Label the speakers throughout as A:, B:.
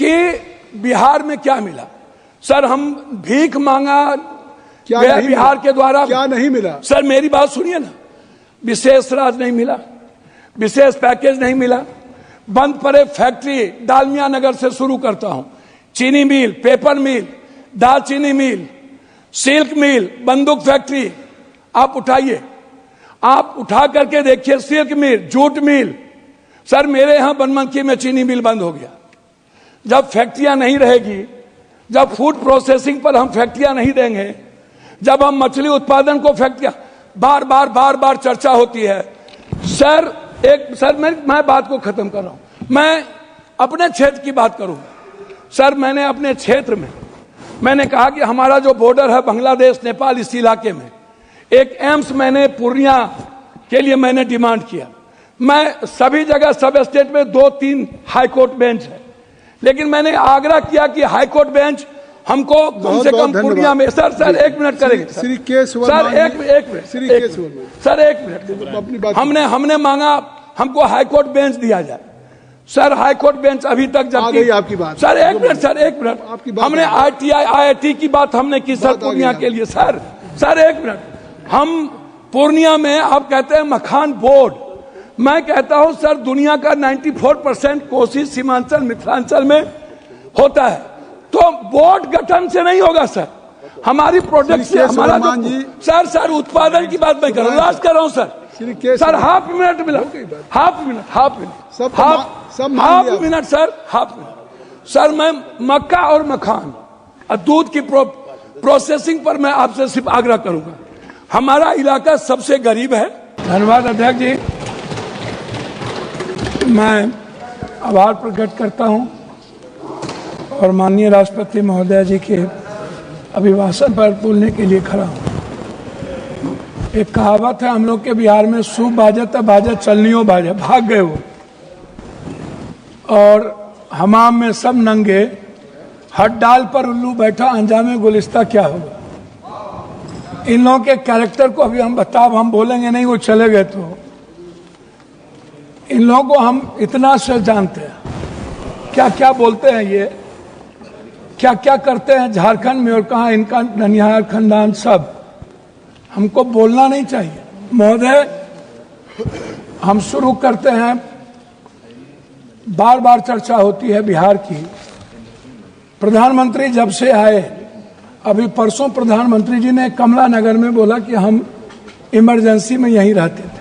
A: कि बिहार में क्या मिला। सर हम भीख मांगा
B: क्या
A: बिहार के द्वारा,
B: क्या नहीं मिला?
A: सर मेरी बात सुनिए ना, विशेष राज नहीं मिला, विशेष पैकेज नहीं मिला, बंद पड़े फैक्ट्री डालमिया नगर से शुरू करता हूं, चीनी मिल, पेपर मिल, दालचीनी मिल, सिल्क मिल, बंदूक फैक्ट्री आप उठाइए, आप उठा करके देखिए, सिल्क मिल, जूट मिल। सर मेरे यहां बनमनखी में चीनी मिल बंद हो गया। जब फैक्ट्रियां नहीं रहेगी, जब फूड प्रोसेसिंग पर हम फैक्ट्रियां नहीं देंगे, जब हम मछली उत्पादन को फैक्ट्रियां, बार बार चर्चा होती है। सर मैं बात को खत्म कर रहा हूं, मैं अपने क्षेत्र की बात करूं। सर मैंने अपने क्षेत्र में मैंने कहा कि हमारा जो बॉर्डर है बांग्लादेश नेपाल, इस इलाके में एक एम्स मैंने पूर्णिया के लिए मैंने डिमांड किया। मैं सभी जगह सब स्टेट में 2-3 हाई कोर्ट बेंच है, लेकिन मैंने आग्रह किया कि हाई कोर्ट बेंच हमको कम से कम पूर्णिया में। सर 1 मिनट करेंगे सर, एक मिनट हमने मांगा हमको हाई कोर्ट बेंच दिया जाए। सर हाई कोर्ट बेंच अभी तक जब
B: आपकी बात
A: सर एक मिनट हमने ITI IIT की बात हमने की सर पूर्णिया के लिए। सर 1 मिनट, हम पूर्णिया में आप कहते हैं मखान बोर्ड, मैं कहता हूं सर दुनिया का 94% कोशिश सीमांचल मिथिलांचल में होता है, तो बोर्ड गठन से नहीं होगा सर, हमारी प्रोडक्ट से हमारा सर उत्पादन की बात मैं कर रहा हूं सर हाफ मिनट मिला, हाफ मिनट सर मैं मक्का और मखान और दूध की प्रोसेसिंग पर मैं आपसे सिर्फ आग्रह करूंगा। हमारा इलाका सबसे गरीब है। धन्यवाद अध्यक्ष जी, मैं आभार प्रकट करता हूं और माननीय राष्ट्रपति महोदय जी के अभिभाषण पर बोलने के लिए खड़ा हूं। एक कहावत है हम लोग के बिहार में, सूप बाजत बाजत चलनियो बाजत, भाग गए वो, और हमाम में सब नंगे, हट डाल पर उल्लू बैठा, अंजामे गुलिस्ता क्या होगा। इन लोगों के कैरेक्टर को अभी हम बोलेंगे नहीं, वो चले गए तो इन लोगों को हम इतना से जानते हैं, क्या क्या बोलते हैं ये, क्या क्या करते हैं झारखंड में, और कहा इनका ननिहाल खानदान, सब हमको बोलना नहीं चाहिए। महोदय हम शुरू करते हैं, बार चर्चा होती है बिहार की। प्रधानमंत्री जब से आए, अभी परसों प्रधानमंत्री जी ने कमला नगर में बोला कि हम इमरजेंसी में यहीं रहते थे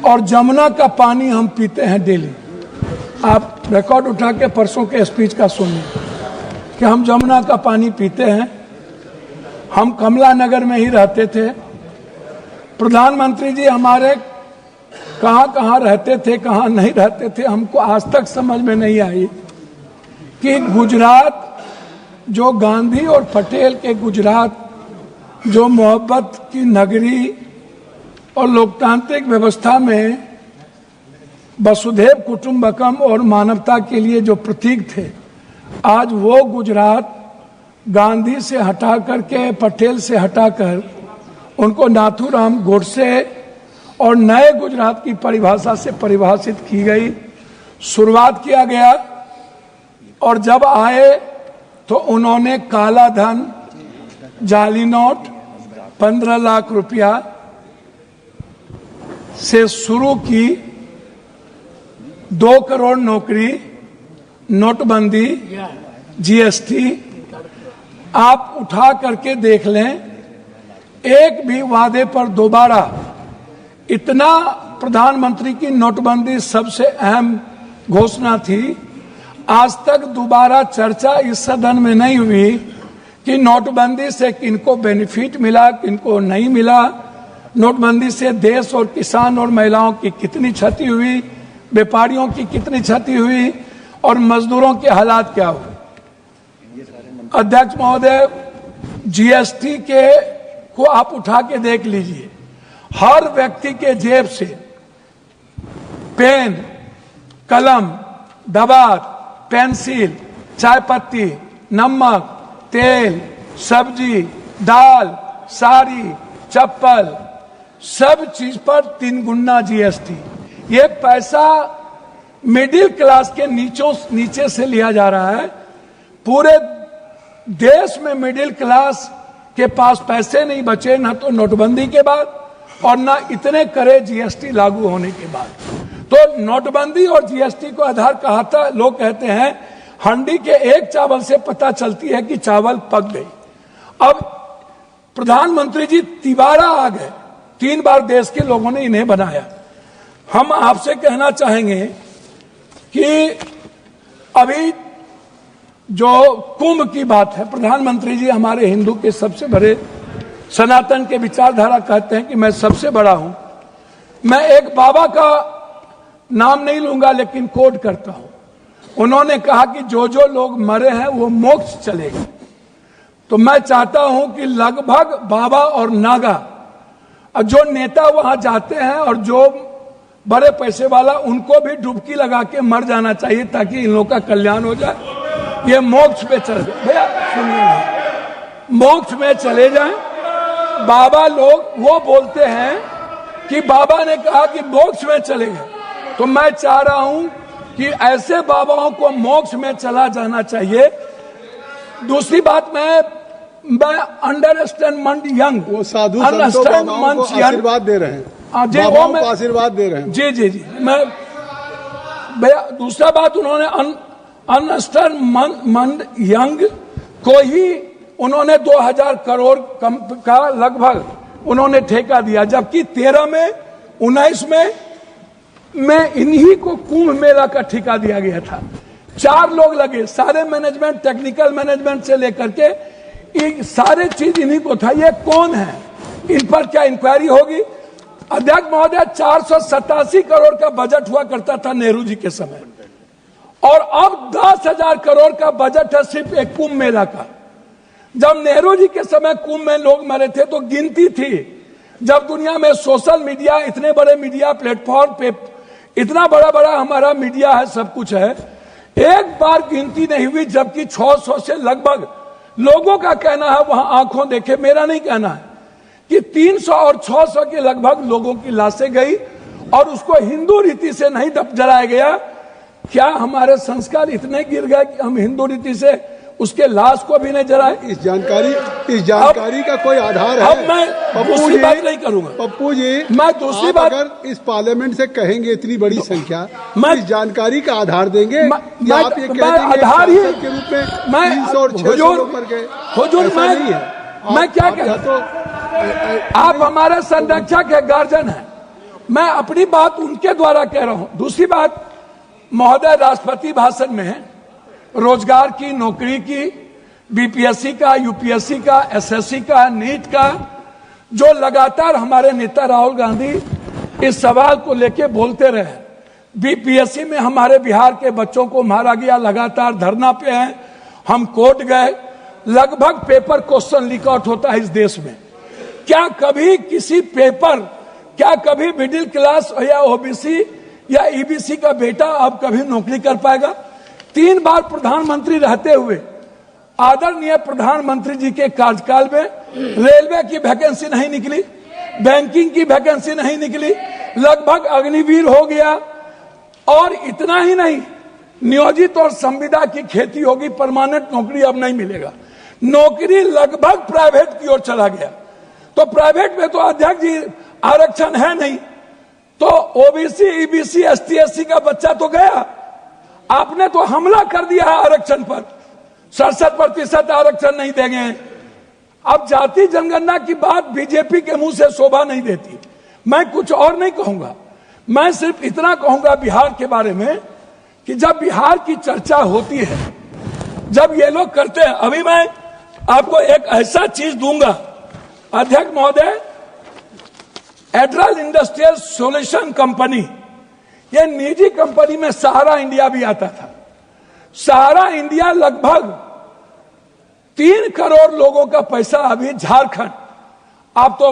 A: और जमुना का पानी हम पीते हैं डेली। आप रिकॉर्ड उठा के परसों के स्पीच का सुनिए कि हम जमुना का पानी पीते हैं, हम कमला नगर में ही रहते थे। प्रधानमंत्री जी हमारे कहां रहते थे, कहां नहीं रहते थे, हमको आज तक समझ में नहीं आई कि गुजरात जो गांधी और पटेल के गुजरात, जो मोहब्बत की नगरी और लोकतांत्रिक व्यवस्था में वसुधैव कुटुंबकम और मानवता के लिए जो प्रतीक थे, आज वो गुजरात गांधी से हटा करके, पटेल से हटाकर उनको नाथूराम गोडसे और नए गुजरात की परिभाषा से परिभाषित की गई, शुरुआत किया गया। और जब आए तो उन्होंने काला धन, जाली नोट, 15 लाख रुपया से शुरू की, 2 करोड़ नौकरी, नोटबंदी, GST, आप उठा करके देख लें, एक भी वादे पर दोबारा, इतना प्रधानमंत्री की नोटबंदी सबसे अहम घोषणा थी, आज तक दोबारा चर्चा इस सदन में नहीं हुई कि नोटबंदी से किनको बेनिफिट मिला, किनको नहीं मिला, नोटबंदी से देश और किसान और महिलाओं की कितनी क्षति हुई, व्यापारियों की कितनी क्षति हुई और मजदूरों के हालात क्या हुए। अध्यक्ष महोदय, GST के को आप उठा के देख लीजिए, हर व्यक्ति के जेब से पेन, कलम, दवात, पेंसिल, चाय पत्ती, नमक, तेल, सब्जी, दाल, साड़ी, चप्पल, सब चीज पर 3 गुना GST। ये पैसा मिडिल क्लास के नीचे से लिया जा रहा है। पूरे देश में मिडिल क्लास के पास पैसे नहीं बचे, ना तो नोटबंदी के बाद और ना इतने करे जीएसटी लागू होने के बाद। तो नोटबंदी और जीएसटी को आधार कहा था। लोग कहते हैं हंडी के एक चावल से पता चलती है कि चावल पक गई। अब प्रधानमंत्री जी तिबारा आ गए, 3 बार देश के लोगों ने इन्हें बनाया। हम आपसे कहना चाहेंगे कि अभी जो कुंभ की बात है, प्रधानमंत्री जी हमारे हिंदू के सबसे बड़े सनातन के विचारधारा कहते हैं कि मैं सबसे बड़ा हूं। मैं एक बाबा का नाम नहीं लूंगा लेकिन कोट करता हूं। उन्होंने कहा कि जो जो लोग मरे हैं वो मोक्ष चलेगा। तो मैं चाहता हूं कि लगभग बाबा और नागा जो नेता वहां जाते हैं और जो बड़े पैसे वाला, उनको भी डुबकी लगा के मर जाना चाहिए ताकि इन लोगों का कल्याण हो जाए। ये मोक्ष पे चले जाए, भैया सुनिए, मोक्ष में चले जाएं। बाबा लोग वो बोलते हैं कि बाबा ने कहा कि मोक्ष में चले गए, तो मैं चाह रहा हूं कि ऐसे बाबाओं को मोक्ष में चला जाना चाहिए। दूसरी बात, मैं अंडरस्टैंड यंग,
B: वो साधु संतों को आशीर्वाद दे रहे हैं, बाबाओं को आशीर्वाद दे रहे हैं।
A: जी जी जी, मैं भैया दूसरा बात, उन्होंने अंडरस्टैंड यंग को ही उन्होंने 2000 करोड़ का लगभग उन्होंने ठेका दिया, जबकि 13 में 19 में इन्हीं को कुंभ मेला का ठेका दिया गया था। 4 लोग लगे, सारे मैनेजमेंट, टेक्निकल मैनेजमेंट से लेकर के सारे चीज इन्हीं को था। ये कौन है, इन पर क्या इंक्वायरी होगी? अध्यक्ष महोदय, 487 करोड़ का बजट हुआ करता था नेहरू जी के समय, और अब 10,000 करोड़ का बजट है सिर्फ एक कुंभ मेला का। जब नेहरू जी के समय कुंभ में लोग मरे थे तो गिनती थी। जब दुनिया में सोशल मीडिया, इतने बड़े मीडिया प्लेटफॉर्म पे इतना बड़ा बड़ा हमारा मीडिया है, सब कुछ है, एक बार गिनती नहीं हुई, जबकि 600 से लगभग लोगों का कहना है, वहां आंखों देखे, मेरा नहीं कहना है, कि 300 और 600 के लगभग लोगों की लाशें गई और उसको हिंदू रीति से नहीं जलाया गया। क्या हमारे संस्कार इतने गिर गए कि हम हिंदू रीति से उसके लाश को भी नहीं जलाए?
B: इस जानकारी का कोई आधार है?
A: अब मैं दूसरी बात नहीं करूंगा
B: पप्पू जी,
A: मैं दूसरी बात,
B: अगर इस पार्लियामेंट से कहेंगे इतनी बड़ी संख्या, मैं इस जानकारी का आधार देंगे या आप ये कह देंगे
A: आधार ही
B: के रूप में 300 और 600 लोग मर गए?
A: मैं क्या कहता, तो आप हमारे संरक्षक है, गार्जियन है, मैं अपनी बात उनके द्वारा कह रहा हूं। दूसरी बात, महोदय राष्ट्रपति भाषण में रोजगार की, नौकरी की, बीपीएससी का, यूपीएससी का, एसएससी का, नीट का, जो लगातार हमारे नेता राहुल गांधी इस सवाल को लेके बोलते रहे। बीपीएससी में हमारे बिहार के बच्चों को मारा गया, लगातार धरना पे हैं, हम कोर्ट गए, लगभग पेपर क्वेश्चन लीक आउट होता है इस देश में। क्या कभी किसी पेपर, क्या कभी मिडिल क्लास या ओबीसी या ईबीसी का बेटा अब कभी नौकरी कर पाएगा? 3 बार प्रधानमंत्री रहते हुए आदरणीय प्रधानमंत्री जी के कार्यकाल में रेलवे की वैकेंसी नहीं निकली, बैंकिंग की वैकेंसी नहीं निकली, लगभग अग्निवीर हो गया। और इतना ही नहीं, नियोजित और संविदा की खेती होगी, परमानेंट नौकरी अब नहीं मिलेगा, नौकरी लगभग प्राइवेट की ओर चला गया। तो प्राइवेट में तो अध्यक्ष जी आरक्षण है नहीं, तो ओबीसी, ईबीसी, एसटी, एससी का बच्चा तो गया। आपने तो हमला कर दिया है आरक्षण पर, 67% आरक्षण नहीं देंगे। अब जाति जनगणना की बात बीजेपी के मुंह से शोभा नहीं देती। मैं कुछ और नहीं कहूंगा, मैं सिर्फ इतना कहूंगा बिहार के बारे में कि जब बिहार की चर्चा होती है, जब ये लोग करते हैं, अभी मैं आपको एक ऐसा चीज दूंगा अध्यक्ष महोदय, एड्रल इंडस्ट्रियल सॉल्यूशन कंपनी, ये निजी कंपनी में सहारा इंडिया भी आता था। सहारा इंडिया लगभग 3 करोड़ लोगों का पैसा अभी झारखंड, आप तो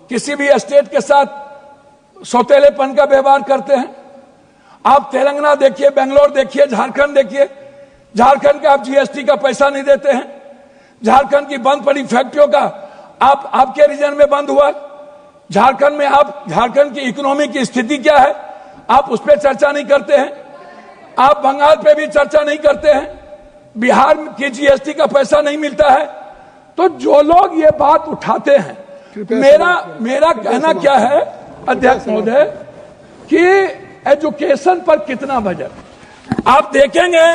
A: किसी भी स्टेट के साथ सौतेलेपन का व्यवहार करते हैं, आप तेलंगाना देखिए, बेंगलोर देखिए, झारखंड देखिए, झारखंड का आप जीएसटी का पैसा नहीं देते हैं, झारखंड की बंद पड़ी फैक्ट्रियों का आपके रीजन में बंद हुआ, झारखंड में आप झारखंड की इकोनॉमी की स्थिति क्या है आप उस पर चर्चा नहीं करते हैं। आप बंगाल पे भी चर्चा नहीं करते हैं, बिहार की जीएसटी का पैसा नहीं मिलता है। तो जो लोग ये बात उठाते हैं, मेरा कहना क्या है अध्यक्ष महोदय कि एजुकेशन पर कितना बजट आप देखेंगे,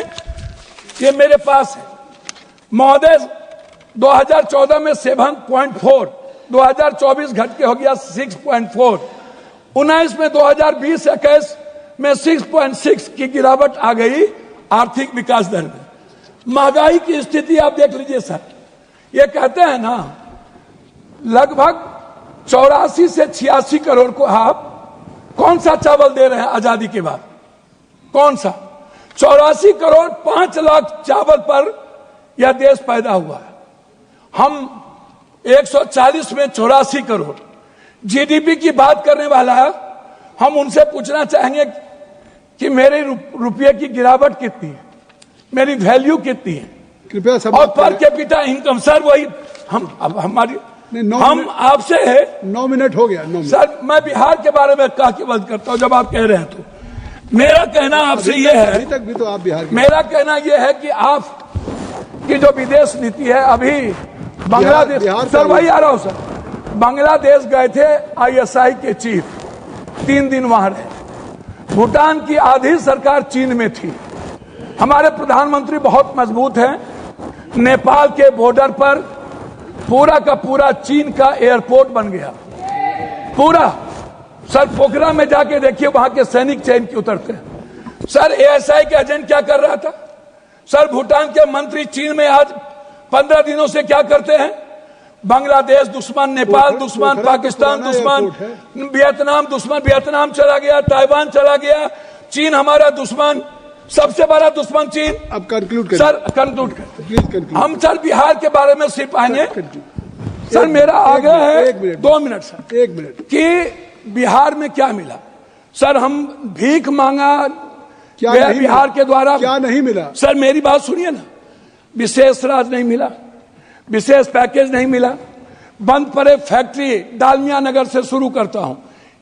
A: ये मेरे पास है महोदय, 2014 में 7.4, 2024 घट के हो गया 6.4, 19 में 2020-21 में 6.6 की गिरावट आ गई आर्थिक विकास दर में। महंगाई की स्थिति आप देख लीजिए सर, ये कहते हैं ना लगभग 84 से 86 करोड़ को आप कौन सा चावल दे रहे हैं आजादी के बाद, कौन सा 84 करोड़ 5 लाख चावल पर यह देश पैदा हुआ है। हम 140 में 84 करोड़ जीडीपी की बात करने वाला है। हम उनसे पूछना चाहेंगे कि मेरे रुपये की गिरावट कितनी है, मेरी वैल्यू कितनी है,
B: कृपया सब
A: और पर कैपिटा इनकम सर वही हम आपसे है
B: 9 मिनट हो गया। 9 मिनट
A: सर, मैं बिहार के बारे में कह के बंद करता हूं जब आप कह रहे हैं। तो मेरा कहना आपसे ये है,
B: अभी तक भी तो आप बिहार के,
A: मेरा कहना यह है कि आप की जो विदेश नीति है, अभी बांग्लादेश, सर वही आ रहा हूं सर, बांग्लादेश गए थे आईएसआई के चीफ, 3 दिन वहां रहे। भूटान की आधी सरकार चीन में थी। हमारे प्रधानमंत्री बहुत मजबूत हैं। नेपाल के बॉर्डर पर पूरा का पूरा चीन का एयरपोर्ट बन गया, पूरा। सर पोखरा में जाके देखिए, वहां के सैनिक चैन की उतरते हैं। सर एएसआई के एजेंट क्या कर रहा था? सर भूटान के मंत्री चीन में आज 15 दिनों से क्या करते हैं? बांग्लादेश दुश्मन, नेपाल दुश्मन, पाकिस्तान दुश्मन, वियतनाम दुश्मन, वियतनाम चला गया, ताइवान चला गया, चीन हमारा दुश्मन, सबसे बड़ा दुश्मन चीन।
B: अब कंक्लूड करें
A: सर, कंक्लूड करें
B: प्लीज कंक्लूड।
A: हम सर बिहार के बारे में सिर्फ आएंगे सर, मेरा आग्रह है 2 मिनट सर,
B: 1 मिनट
A: कि बिहार में क्या मिला? सर हम भीख मांगा
B: क्या
A: बिहार के द्वारा,
B: क्या नहीं मिला?
A: सर मेरी बात सुनिए ना, विशेष राज नहीं मिला, विशेष पैकेज नहीं मिला, बंद पड़े फैक्ट्री, डालमिया नगर से शुरू करता हूं,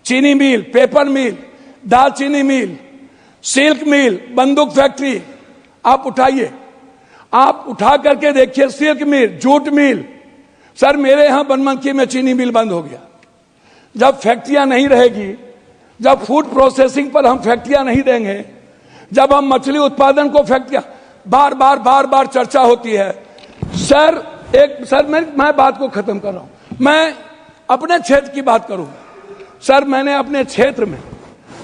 A: चीनी मिल, पेपर मिल, दालचीनी मिल, सिल्क मिल, बंदूक फैक्ट्री, आप उठाइए, आप उठा करके देखिए, सिल्क मिल, जूट मिल। सर मेरे यहां बनमनखी में चीनी मिल बंद हो गया। जब फैक्ट्रियां नहीं रहेगी, जब फूड प्रोसेसिंग पर हम फैक्ट्रियां नहीं देंगे, जब हम मछली उत्पादन को फैक्ट्रियां, बार बार चर्चा होती है। सर मैं बात को खत्म कर रहा हूं, मैं अपने क्षेत्र की बात करूंगा। सर मैंने अपने क्षेत्र में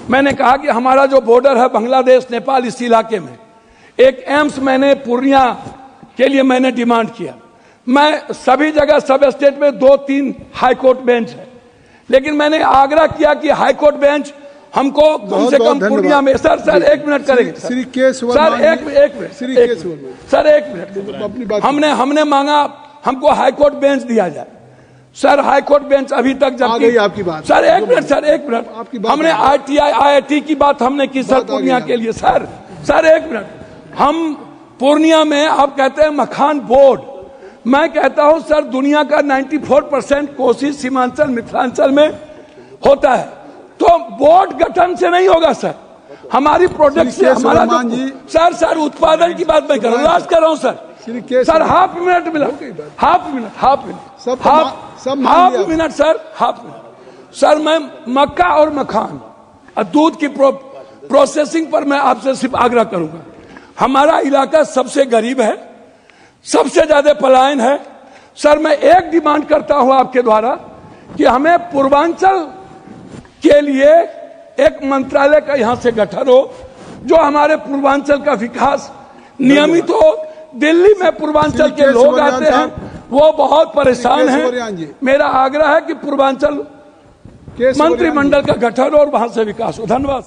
A: मैंने कहा कि हमारा जो बॉर्डर है बांग्लादेश नेपाल, इस इलाके में एक एम्स मैंने पूर्णिया के लिए मैंने डिमांड किया। मैं सभी जगह सब स्टेट में 2-3 हाई कोर्ट बेंच है, लेकिन मैंने आग्रह किया कि हाई कोर्ट बेंच हमको कम से कम पूर्णिया में। सर 1 मिनट करेंगे सर, एक मिनट, हमने मांगा हमको हाई कोर्ट बेंच दिया जाए। सर हाई कोर्ट बेंच अभी तक जब
B: आपकी बात,
A: सर एक मिनट, हमने ITI IIT की बात हमने की सर पूर्णिया के लिए। सर 1 मिनट, हम पूर्णिया में आप कहते हैं मखान बोर्ड, मैं कहता हूं सर दुनिया का 94% कोशिश सीमांचल मिथिलांचल में होता है, तो बोर्ड गठन से नहीं होगा सर, हमारी प्रोडक्ट से हमारा सर उत्पादन की बात मैं कर रहा हूं सर हाफ मिनट मिला, हाफ मिनट सर मैं मक्का और मखान और दूध की प्रोसेसिंग पर मैं आपसे सिर्फ आग्रह करूंगा। हमारा इलाका सबसे गरीब है, सबसे ज्यादा पलायन है। सर मैं एक डिमांड करता हूं आपके द्वारा कि हमें पूर्वांचल के लिए एक मंत्रालय का यहां से गठन हो, जो हमारे पूर्वांचल का विकास नियमित हो। दिल्ली में पूर्वांचल के लोग आते हैं, वो बहुत परेशान हैं। मेरा आग्रह है कि पूर्वांचल मंत्रिमंडल का गठन हो और वहां से विकास हो। धन्यवाद।